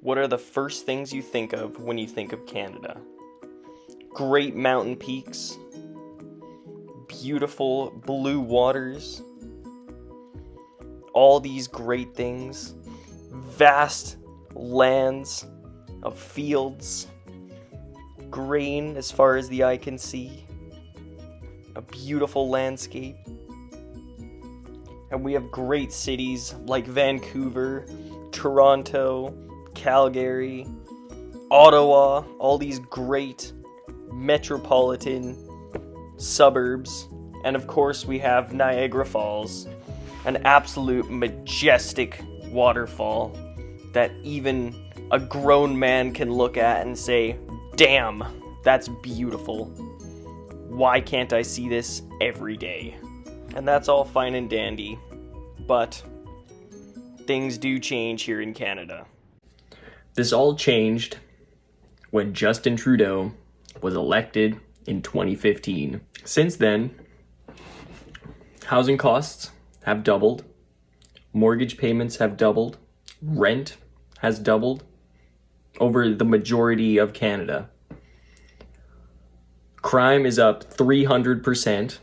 What are the first things you think of when you think of Canada? Great mountain peaks, beautiful blue waters, all these great things, vast lands of fields, grain as far as the eye can see, a beautiful landscape. And we have great cities like Vancouver, Toronto, Calgary, Ottawa, all these great metropolitan suburbs. And of course we have Niagara Falls, an absolute majestic waterfall that even a grown man can look at and say, damn, that's beautiful. Why can't I see this every day? And that's all fine and dandy, but things do change here in Canada. This all changed when Justin Trudeau was elected in 2015. Since then, housing costs have doubled, mortgage payments have doubled, rent has doubled over the majority of Canada. Crime is up 300%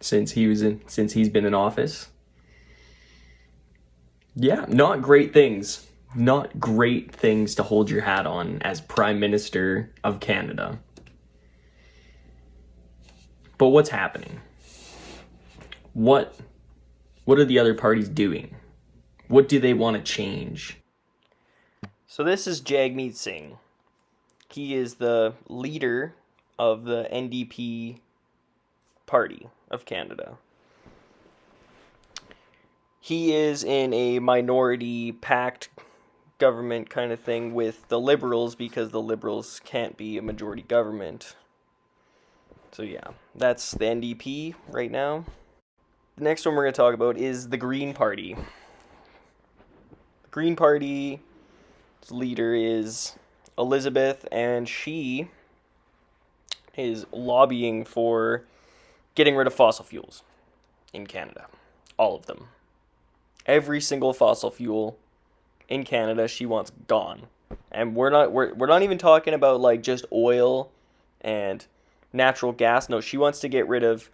since he's been in office. Yeah, not great things. Not great things to hold your hat on as Prime Minister of Canada. But what's happening? What are the other parties doing? What do they want to change? So this is Jagmeet Singh. He is the leader of the NDP party of Canada. He is in a minority pact government kind of thing with the Liberals because the Liberals can't be a majority government. So yeah, that's the NDP right now. The next one we're going to talk about is the Green Party. The Green Party's leader is Elizabeth, and she is lobbying for getting rid of fossil fuels in Canada. All of them. Every single fossil fuel in Canada she wants gone. And we're not even talking about like just oil and natural gas. No, she wants to get rid of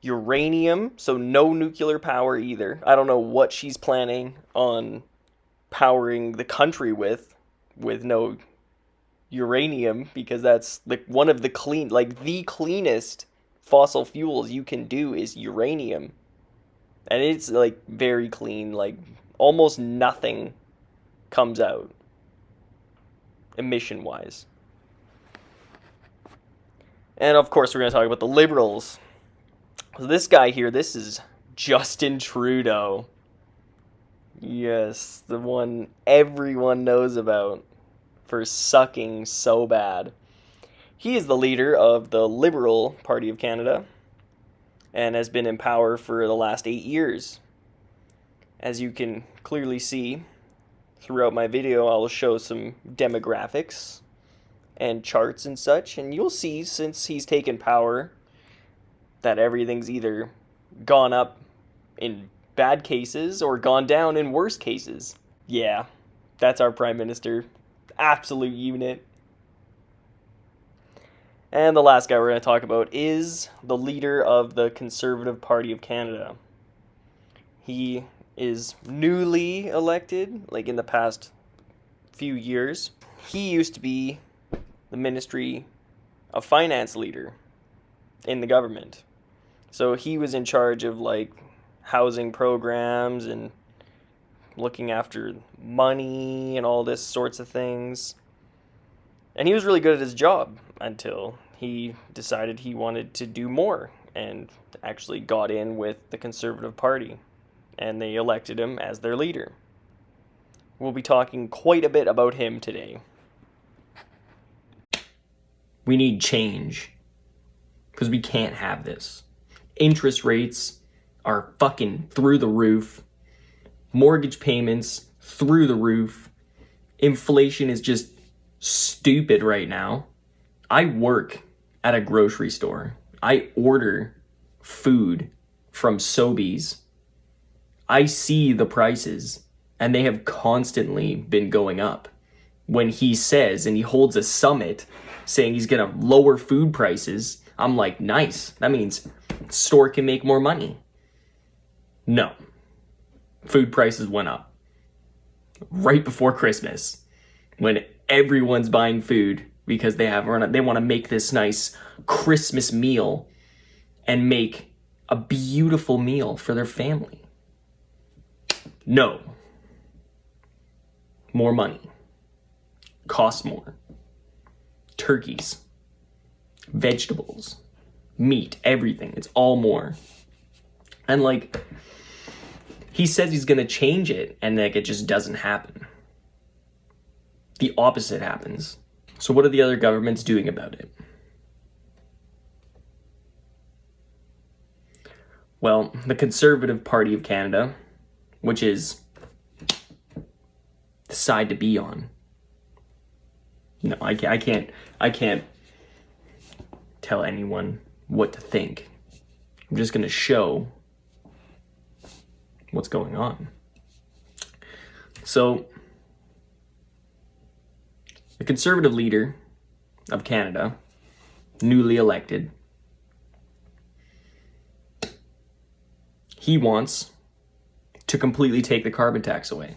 uranium, so no nuclear power either. I don't know what she's planning on powering the country with no uranium, because that's like one of the the cleanest fossil fuels you can do is uranium. And it's like very clean, like almost nothing comes out emission wise. And of course we're going to talk about the Liberals. So this guy here, this is Justin Trudeau. Yes, the one everyone knows about for sucking so bad. He is the leader of the Liberal Party of Canada and has been in power for the last 8 years. As you can clearly see throughout my video, I will show some demographics and charts and such, and you'll see since he's taken power that everything's either gone up in bad cases or gone down in worse cases. Yeah, that's our Prime Minister. Absolute unit. And the last guy we're going to talk about is the leader of the Conservative Party of Canada. He is newly elected, like in the past few years. He used to be the Ministry of Finance leader in the government. So he was in charge of like housing programs and looking after money and all this sorts of things. And he was really good at his job until he decided he wanted to do more and actually got in with the Conservative Party. And they elected him as their leader. We'll be talking quite a bit about him today. We need change. Because we can't have this. Interest rates are fucking through the roof. Mortgage payments through the roof. Inflation is just stupid right now. I work at a grocery store. I order food from Sobeys. I see the prices, and they have constantly been going up. when he says, and he holds a summit saying he's going to lower food prices, I'm like, nice. That means the store can make more money. No. Food prices went up right before Christmas when everyone's buying food because they want to make this nice Christmas meal and make a beautiful meal for their family. No. More money. Costs more. Turkeys. Vegetables. Meat. Everything. It's all more. And like, he says he's going to change it, and like, it just doesn't happen. The opposite happens. So what are the other governments doing about it? Well, the Conservative Party of Canada, which is the side to be on. No, I can't tell anyone what to think. I'm just going to show what's going on. So, the Conservative leader of Canada, newly elected, he wants to completely take the carbon tax away.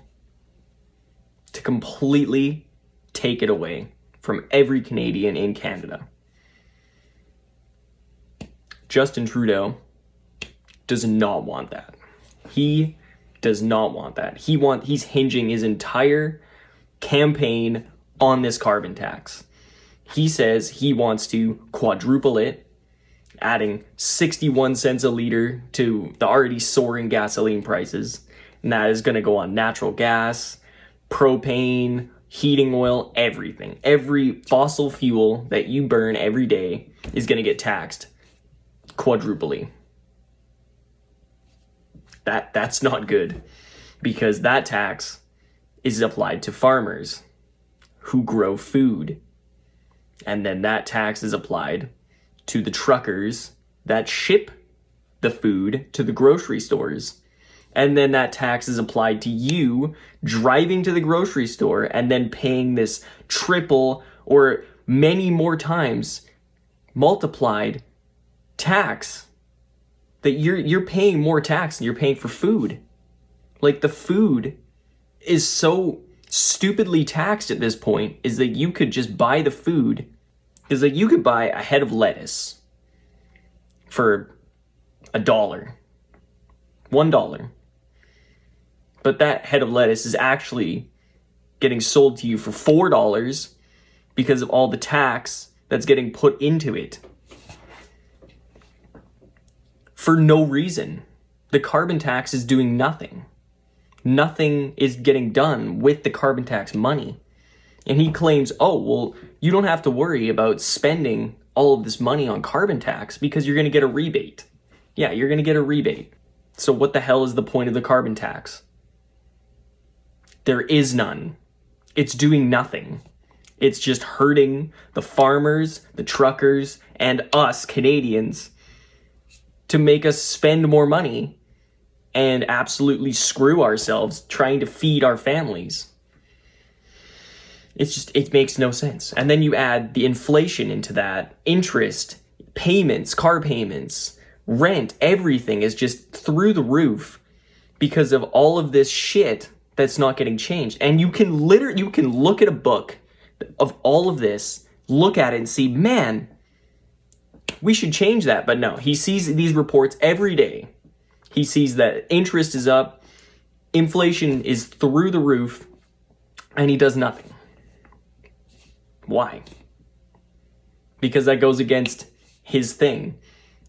To completely take it away from every Canadian in Canada. Justin Trudeau does not want that. He does not want that. He's hinging his entire campaign on this carbon tax. He says he wants to quadruple it, adding 61 cents a liter to the already soaring gasoline prices. And that is going to go on natural gas, propane, heating oil, everything. Every fossil fuel that you burn every day is going to get taxed quadruply. That's not good, because that tax is applied to farmers who grow food. And then that tax is applied to the truckers that ship the food to the grocery stores. And then that tax is applied to you driving to the grocery store and then paying this triple or many more times multiplied tax. That you're paying more tax than you're paying for food. Like, the food is so stupidly taxed at this point, is that you could just buy the food. Because like, you could buy a head of lettuce for $1. $1. But that head of lettuce is actually getting sold to you for $4 because of all the tax that's getting put into it. For no reason. The carbon tax is doing nothing. Nothing is getting done with the carbon tax money. And he claims, oh, well, you don't have to worry about spending all of this money on carbon tax because you're going to get a rebate. Yeah, you're going to get a rebate. So what the hell is the point of the carbon tax? There is none. It's doing nothing. It's just hurting the farmers, the truckers, and us Canadians to make us spend more money and absolutely screw ourselves trying to feed our families. It makes no sense. And then you add the inflation into that, interest, payments, car payments, rent, everything is just through the roof because of all of this shit that's not getting changed. And you can look at a book of all of this, look at it and see, man, we should change that. But no, he sees these reports every day. He sees that interest is up, inflation is through the roof, and he does nothing. Why? Because that goes against his thing.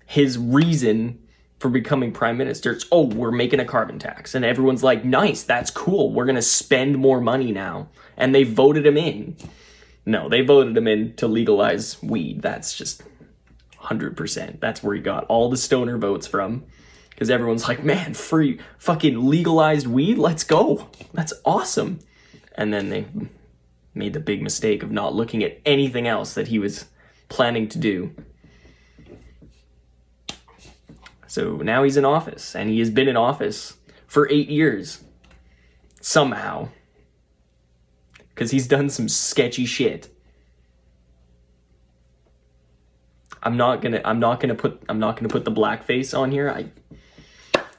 His reason for becoming prime minister. It's, oh, we're making a carbon tax. And everyone's like, nice, that's cool. We're going to spend more money now. And they voted him in. No, they voted him in to legalize weed. That's just 100%. That's where he got all the stoner votes from. Because everyone's like, man, free fucking legalized weed? Let's go. That's awesome. And then they made the big mistake of not looking at anything else that he was planning to do. So now he's in office, and he has been in office for 8 years. Somehow. because he's done some sketchy shit. I'm not gonna put the blackface on here. I'm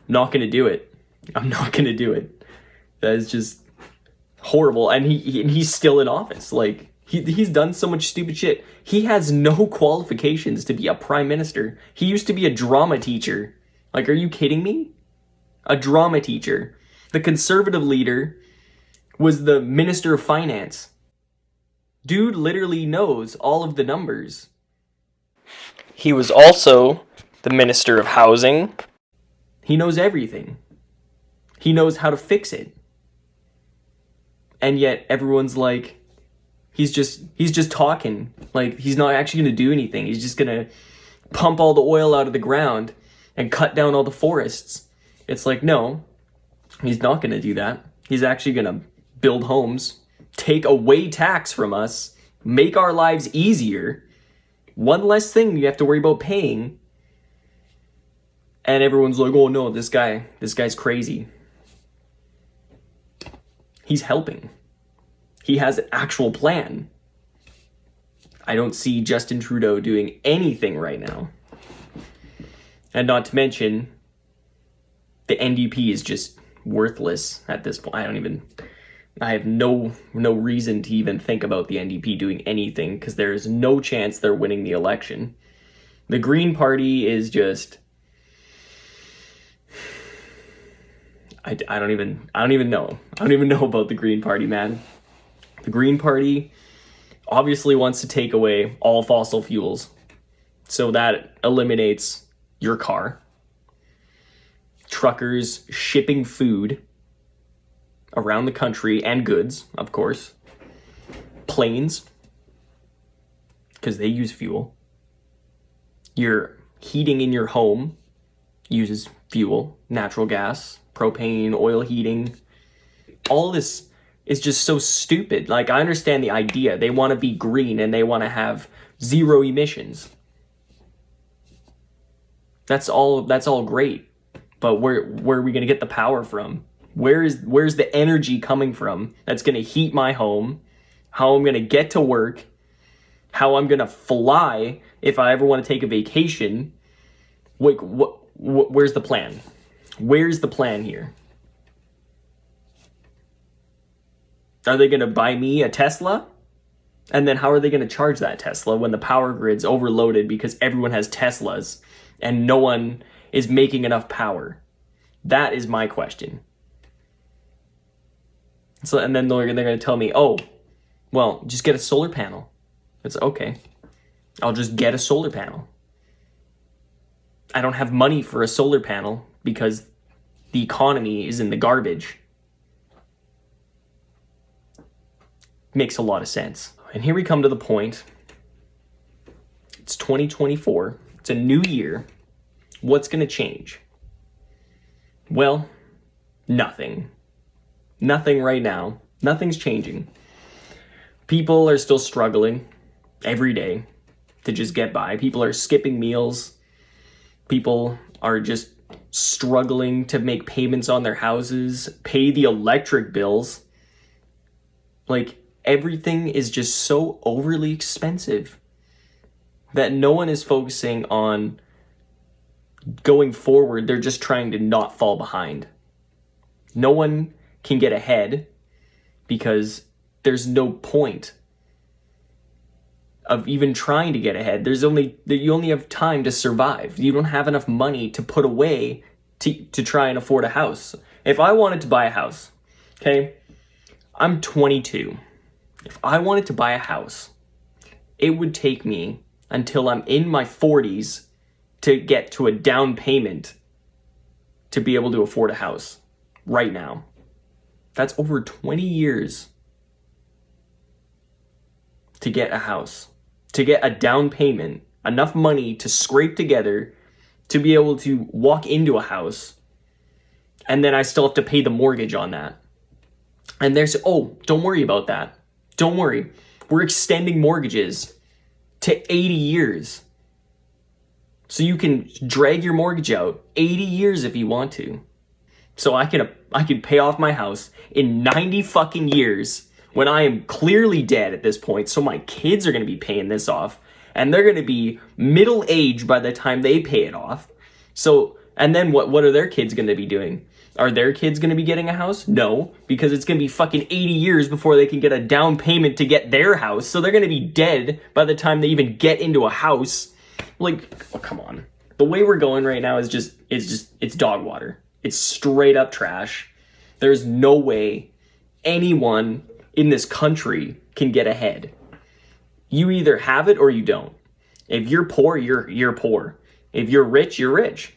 not gonna do it. I'm not gonna do it. That is just horrible. And he's still in office. Like, he's done so much stupid shit. He has no qualifications to be a prime minister. He used to be a drama teacher. Like, are you kidding me? A drama teacher. The conservative leader was the minister of finance. Dude literally knows all of the numbers. He was also the Minister of Housing. He knows everything. He knows how to fix it. And yet everyone's like, he's just talking. Like, he's not actually going to do anything. He's just going to pump all the oil out of the ground and cut down all the forests. It's like, no, he's not going to do that. He's actually going to build homes, take away tax from us, make our lives easier. One less thing you have to worry about paying. And everyone's like, oh no, this guy's crazy. He's helping. He has an actual plan. I don't see Justin Trudeau doing anything right now. And not to mention, the NDP is just worthless at this point. I have no reason to even think about the NDP doing anything, because there is no chance they're winning the election. The Green Party is just, I don't even know. I don't even know about the Green Party, man. The Green Party obviously wants to take away all fossil fuels. So that eliminates your car. Truckers shipping food around the country, and goods, of course. Planes, because they use fuel. Your heating in your home uses fuel, natural gas, propane, oil heating. All this is just so stupid. Like, I understand the idea. They want to be green and they want to have zero emissions. That's all great. But where are we going to get the power from? Where's the energy coming from that's going to heat my home? How I'm going to get to work? How I'm going to fly if I ever want to take a vacation? Like, where's the plan? Where's the plan here? Are they going to buy me a Tesla? And then how are they going to charge that Tesla when the power grid's overloaded because everyone has Teslas and no one is making enough power? That is my question. So, and then they're going to tell me, oh, well, just get a solar panel. It's okay. I'll just get a solar panel. I don't have money for a solar panel because the economy is in the garbage. Makes a lot of sense. And here we come to the point. It's 2024. It's a new year. What's going to change? Well, nothing. Nothing right now. Nothing's changing. People are still struggling every day to just get by. People are skipping meals. People are just struggling to make payments on their houses, pay the electric bills. Like, everything is just so overly expensive that no one is focusing on going forward. They're just trying to not fall behind. No one can get ahead because there's no point of even trying to get ahead. You only have time to survive. You don't have enough money to put away to try and afford a house. If I wanted to buy a house, okay, I'm 22. If I wanted to buy a house, it would take me until I'm in my 40s to get to a down payment to be able to afford a house right now. That's over 20 years to get a house, to get a down payment, enough money to scrape together to be able to walk into a house, and then I still have to pay the mortgage on that. And don't worry about that. Don't worry. We're extending mortgages to 80 years. So you can drag your mortgage out 80 years if you want to. So I could pay off my house in 90 fucking years when I am clearly dead at this point, so my kids are going to be paying this off, and they're going to be middle-aged by the time they pay it off. So, and then what are their kids going to be doing? Are their kids going to be getting a house? No, because it's going to be fucking 80 years before they can get a down payment to get their house, so they're going to be dead by the time they even get into a house. Like, oh, come on. The way we're going right now is it's dog water. It's straight up trash. There's no way anyone in this country can get ahead. You either have it or you don't. If you're poor, you're poor. If you're rich, you're rich.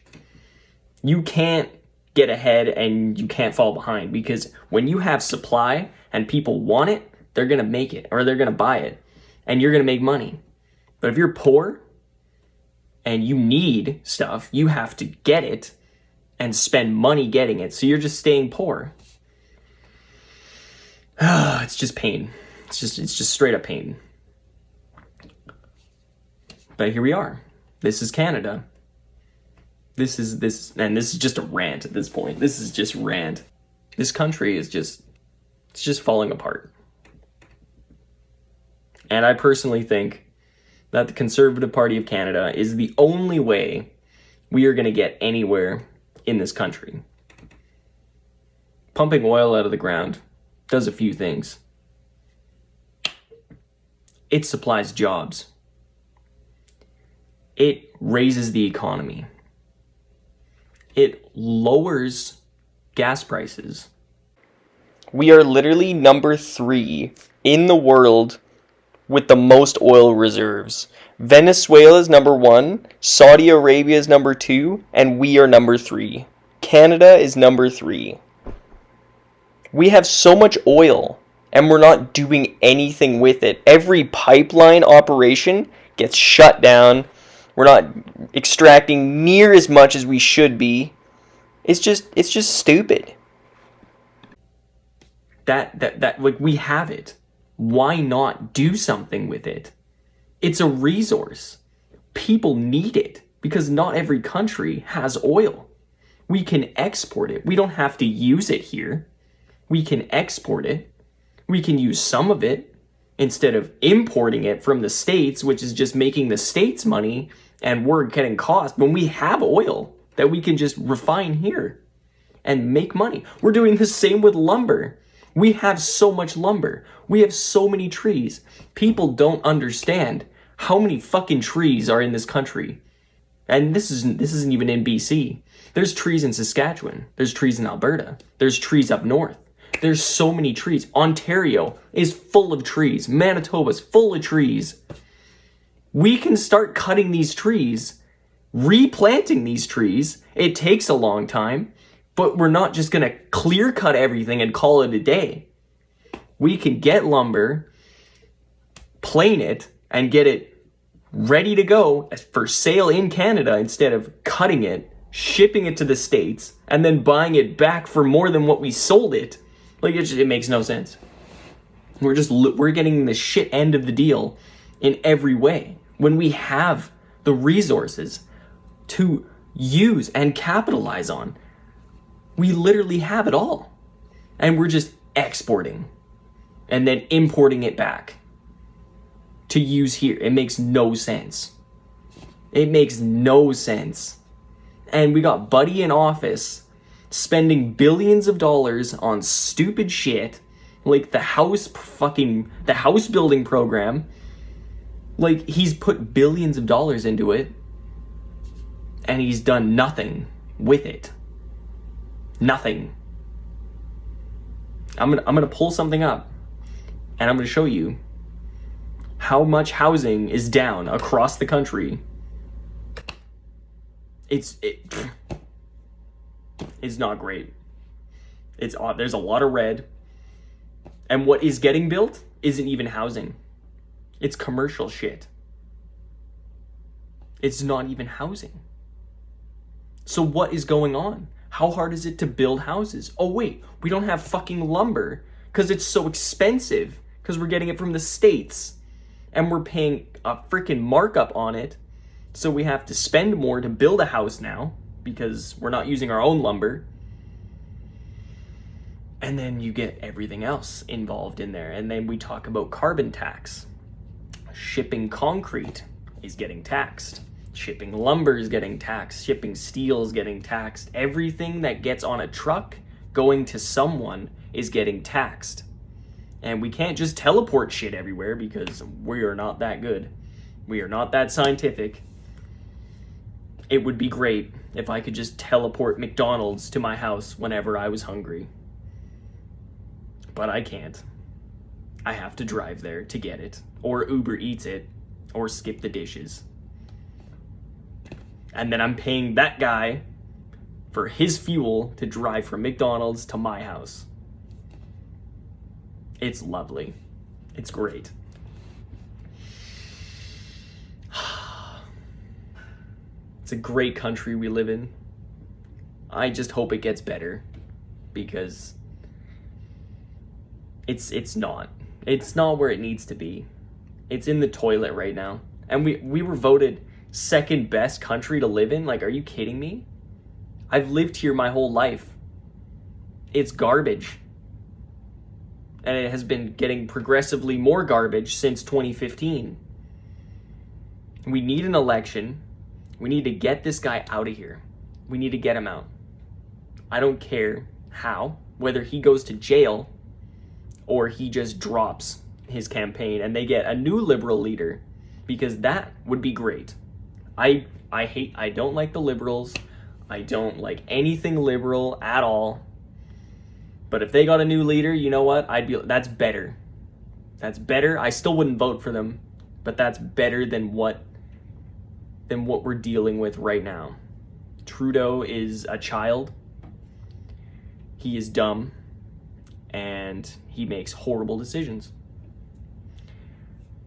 You can't get ahead and you can't fall behind, because when you have supply and people want it, they're going to make it or they're going to buy it and you're going to make money. But if you're poor and you need stuff, you have to get it and spend money getting it. So you're just staying poor. It's just pain. It's just straight up pain. But here we are. This is Canada. This is just a rant at this point. This is just rant. This country is it's just falling apart. And I personally think that the Conservative Party of Canada is the only way we are going to get anywhere in this country. Pumping oil out of the ground does a few things. It supplies jobs. It raises the economy. It lowers gas prices. We are literally number 3 in the world with the most oil reserves. Venezuela is number 1, Saudi Arabia is number 2, and we are number 3. Canada is number 3. We have so much oil, and we're not doing anything with it. Every pipeline operation gets shut down. We're not extracting near as much as we should be. It's just stupid. That like, we have it. Why not do something with it? It's a resource. People need it because not every country has oil. We can export it. We don't have to use it here. We can export it. We can use some of it instead of importing it from the States, which is just making the States money and we're getting cost when we have oil that we can just refine here and make money. We're doing the same with lumber. We have so much lumber. We have so many trees. People don't understand how many fucking trees are in this country. And this isn't even in BC. There's trees in Saskatchewan. There's trees in Alberta. There's trees up north. There's so many trees. Ontario is full of trees. Manitoba's full of trees. We can start cutting these trees, replanting these trees. It takes a long time, but we're not just going to clear cut everything and call it a day. We can get lumber, plane it, and get it ready to go for sale in Canada instead of cutting it, shipping it to the States, and then buying it back for more than what we sold it. Like, it makes no sense. We're getting the shit end of the deal in every way when we have the resources to use and capitalize on. We literally have it all. And we're just exporting and then importing it back to use here. It makes no sense. It makes no sense. And we got Buddy in office spending billions of dollars on stupid shit like the house building program. Like, he's put billions of dollars into it and he's done nothing with it. Nothing. I'm gonna pull something up and I'm gonna show you how much housing is down across the country. It's not great. There's a lot of red, and what is getting built isn't even housing. It's commercial shit. It's not even housing. So what is going on? How hard is it to build houses? Oh wait, we don't have fucking lumber because it's so expensive because we're getting it from the States and we're paying a freaking markup on it. So we have to spend more to build a house now because we're not using our own lumber. And then you get everything else involved in there. And then we talk about carbon tax. Shipping concrete is getting taxed. Shipping lumber is getting taxed. Shipping steel is getting taxed. Everything that gets on a truck going to someone is getting taxed. And we can't just teleport shit everywhere because we are not that good. We are not that scientific. It would be great if I could just teleport McDonald's to my house whenever I was hungry. But I can't. I have to drive there to get it, or Uber Eats it, or skip the dishes. And then I'm paying that guy for his fuel to drive from McDonald's to my house. It's lovely. It's great. It's a great country we live in. I just hope it gets better, because it's not. It's not where it needs to be. It's in the toilet right now. And we were voted second best country to live in. Like, are you kidding me? I've lived here my whole life. It's garbage. And it has been getting progressively more garbage since 2015. We need an election. We need to get this guy out of here. We need to get him out. I don't care how, whether he goes to jail or he just drops his campaign and they get a new liberal leader, because that would be great. I don't like the liberals. I don't like anything liberal at all. But if they got a new leader, you know what? That's better. That's better. I still wouldn't vote for them, but that's better than what we're dealing with right now. Trudeau is a child. He is dumb, and he makes horrible decisions.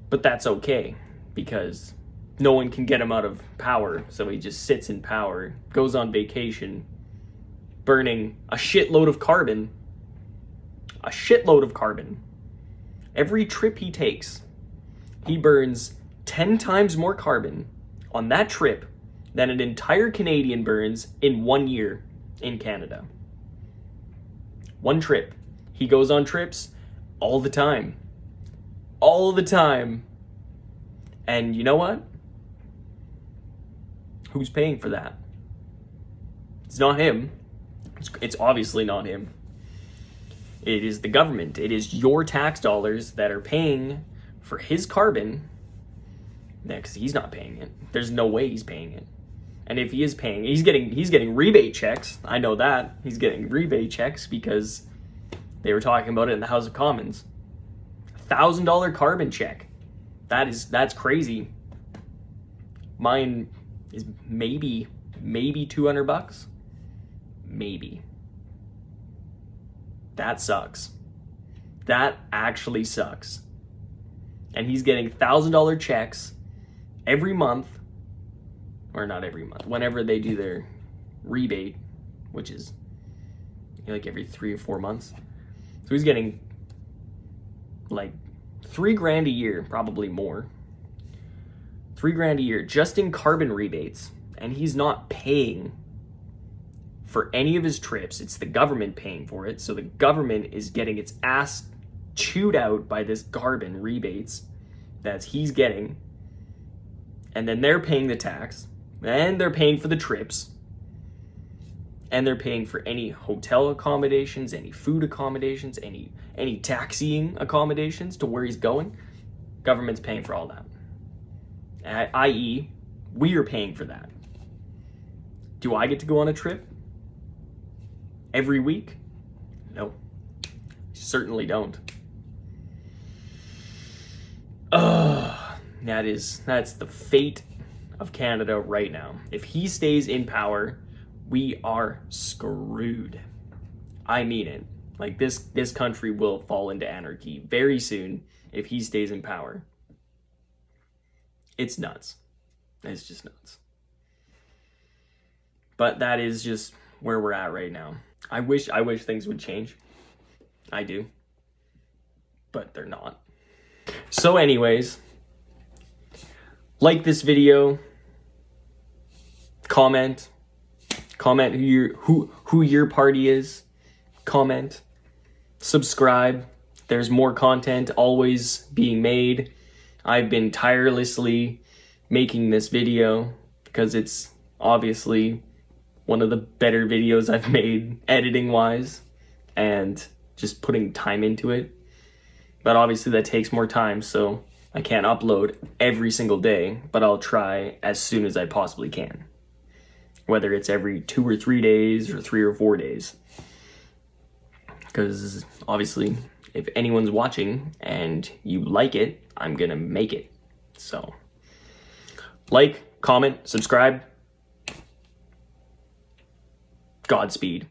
But that's okay, because no one can get him out of power, so he just sits in power, goes on vacation, burning a shitload of carbon. A shitload of carbon. Every trip he takes, he burns 10 times more carbon on that trip than an entire Canadian burns in 1 year in Canada. One trip. He goes on trips all the time. All the time. And you know what? Who's paying for that? It's not him. It's obviously not him. It is the government. It is your tax dollars that are paying for his carbon. Because he's not paying it. There's no way he's paying it. And if he is paying, he's getting rebate checks. I know that. He's getting rebate checks because they were talking about it in the House of Commons. $1,000 carbon check. That's crazy. Mine is maybe $200. Maybe. That sucks. That actually sucks. And he's getting $1,000 checks every month, or not every month, whenever they do their rebate, which is like every 3 or 4 months. So he's getting like $3,000 a year, probably more. $3,000 a year just in carbon rebates, and he's not paying for any of his trips. It's the government paying for it. So the government is getting its ass chewed out by this carbon rebates that he's getting. And then they're paying the tax, and they're paying for the trips, and they're paying for any hotel accommodations, any food accommodations, any taxiing accommodations to where he's going. Government's paying for all that. I.e., we are paying for that. Do I get to go on a trip every week? No. Certainly don't. That's the fate of Canada right now. If he stays in power, we are screwed. I mean it. Like, this country will fall into anarchy very soon if he stays in power. It's nuts. It's just nuts. But that is just where we're at right now. I wish things would change. I do. But they're not. So anyways, like this video, comment who your party is, comment, subscribe. There's more content always being made. I've been tirelessly making this video because it's obviously one of the better videos I've made editing wise and just putting time into it. But obviously that takes more time, so I can't upload every single day, but I'll try as soon as I possibly can. Whether it's every 2 or 3 days or 3 or 4 days. Because obviously, if anyone's watching and you like it, I'm gonna make it. So, like, comment, subscribe. Godspeed.